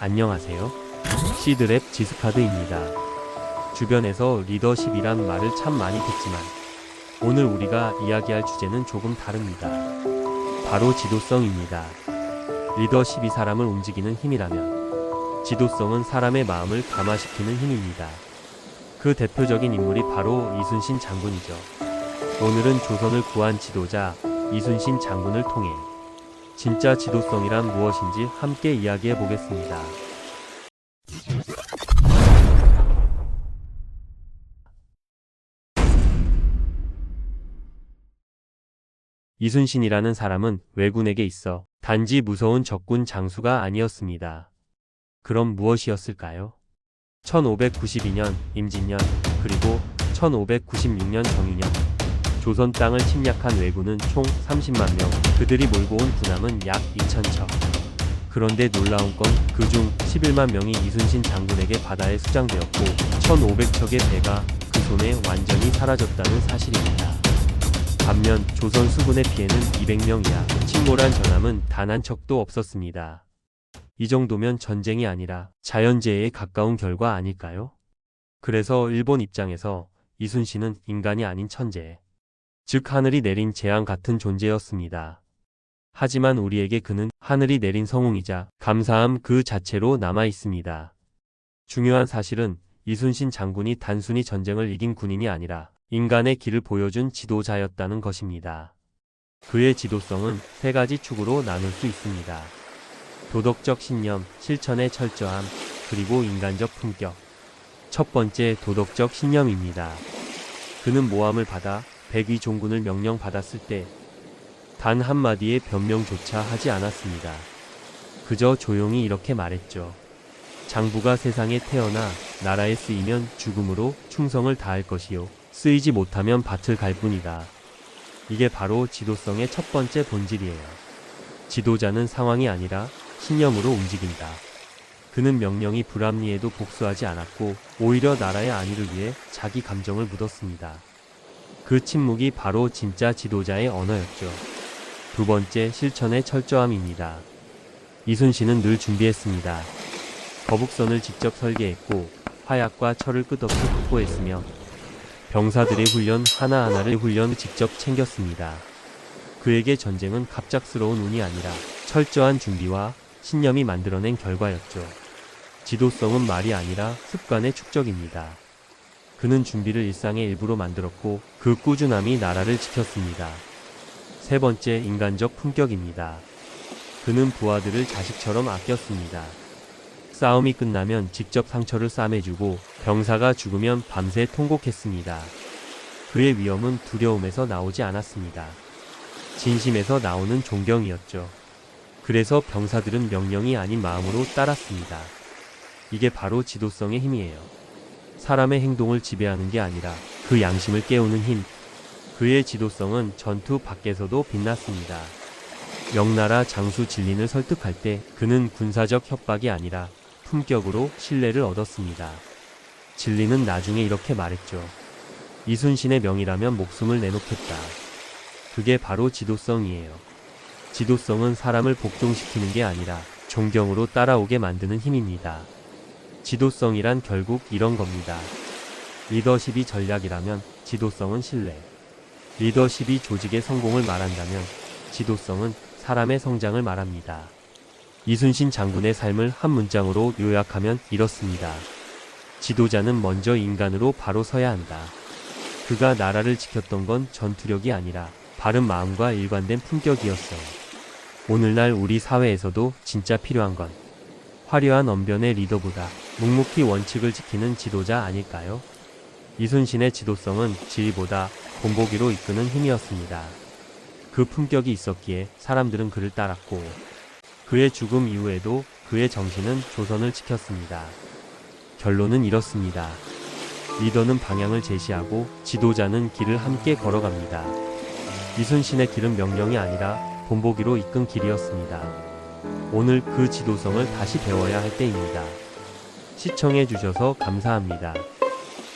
안녕하세요. 시드랩 지스카드입니다. 주변에서 리더십이란 말을 참 많이 듣지만 오늘 우리가 이야기할 주제는 조금 다릅니다. 바로 지도성입니다. 리더십이 사람을 움직이는 힘이라면 지도성은 사람의 마음을 감화시키는 힘입니다. 그 대표적인 인물이 바로 이순신 장군이죠. 오늘은 조선을 구한 지도자 이순신 장군을 통해 진짜 지도성이란 무엇인지 함께 이야기해 보겠습니다. 이순신이라는 사람은 왜군에게 있어 단지 무서운 적군 장수가 아니었습니다. 그럼 무엇이었을까요? 1592년 임진년 그리고 1596년 정유년 조선 땅을 침략한 왜군은 총 30만 명, 그들이 몰고 온 군함은 약 2,000척. 그런데 놀라운 건 그중 11만 명이 이순신 장군에게 바다에 수장되었고 1,500척의 배가 그 손에 완전히 사라졌다는 사실입니다. 반면 조선 수군의 피해는 200명 이하, 침몰한 전함은 단 한 척도 없었습니다. 이 정도면 전쟁이 아니라 자연재해에 가까운 결과 아닐까요? 그래서 일본 입장에서 이순신은 인간이 아닌 천재, 즉 하늘이 내린 재앙 같은 존재였습니다. 하지만 우리에게 그는 하늘이 내린 성웅이자 감사함 그 자체로 남아 있습니다. 중요한 사실은 이순신 장군이 단순히 전쟁을 이긴 군인이 아니라 인간의 길을 보여준 지도자였다는 것입니다. 그의 지도성은 세 가지 축으로 나눌 수 있습니다. 도덕적 신념, 실천의 철저함, 그리고 인간적 품격. 첫 번째, 도덕적 신념입니다. 그는 모함을 받아 백의종군을 명령받았을 때 단 한마디의 변명조차 하지 않았습니다. 그저 조용히 이렇게 말했죠. 장부가 세상에 태어나 나라에 쓰이면 죽음으로 충성을 다할 것이요, 쓰이지 못하면 밭을 갈 뿐이다. 이게 바로 지도성의 첫 번째 본질이에요. 지도자는 상황이 아니라 신념으로 움직인다. 그는 명령이 불합리해도 복수하지 않았고 오히려 나라의 안위를 위해 자기 감정을 묻었습니다. 그 침묵이 바로 진짜 지도자의 언어였죠. 두 번째, 실천의 철저함입니다. 이순신은 늘 준비했습니다. 거북선을 직접 설계했고 화약과 철을 끝없이 확보했으며 병사들의 훈련 하나하나를 직접 챙겼습니다. 그에게 전쟁은 갑작스러운 운이 아니라 철저한 준비와 신념이 만들어낸 결과였죠. 지도성은 말이 아니라 습관의 축적입니다. 그는 준비를 일상의 일부로 만들었고 그 꾸준함이 나라를 지켰습니다. 세 번째, 인간적 품격입니다. 그는 부하들을 자식처럼 아꼈습니다. 싸움이 끝나면 직접 상처를 싸매주고 병사가 죽으면 밤새 통곡했습니다. 그의 위엄은 두려움에서 나오지 않았습니다. 진심에서 나오는 존경이었죠. 그래서 병사들은 명령이 아닌 마음으로 따랐습니다. 이게 바로 지도성의 힘이에요. 사람의 행동을 지배하는 게 아니라 그 양심을 깨우는 힘. 그의 지도성은 전투 밖에서도 빛났습니다. 명나라 장수 진린을 설득할 때 그는 군사적 협박이 아니라 품격으로 신뢰를 얻었습니다. 진린은 나중에 이렇게 말했죠. 이순신의 명이라면 목숨을 내놓겠다. 그게 바로 지도성이에요. 지도성은 사람을 복종시키는 게 아니라 존경으로 따라오게 만드는 힘입니다. 지도성이란 결국 이런 겁니다. 리더십이 전략이라면 지도성은 신뢰. 리더십이 조직의 성공을 말한다면 지도성은 사람의 성장을 말합니다. 이순신 장군의 삶을 한 문장으로 요약하면 이렇습니다. 지도자는 먼저 인간으로 바로 서야 한다. 그가 나라를 지켰던 건 전투력이 아니라 바른 마음과 일관된 품격이었어요. 오늘날 우리 사회에서도 진짜 필요한 건 화려한 언변의 리더보다 묵묵히 원칙을 지키는 지도자 아닐까요? 이순신의 지도성은 지휘보다 본보기로 이끄는 힘이었습니다. 그 품격이 있었기에 사람들은 그를 따랐고 그의 죽음 이후에도 그의 정신은 조선을 지켰습니다. 결론은 이렇습니다. 리더는 방향을 제시하고 지도자는 길을 함께 걸어갑니다. 이순신의 길은 명령이 아니라 본보기로 이끈 길이었습니다. 오늘 그 지도성을 다시 배워야 할 때입니다. 시청해 주셔서 감사합니다.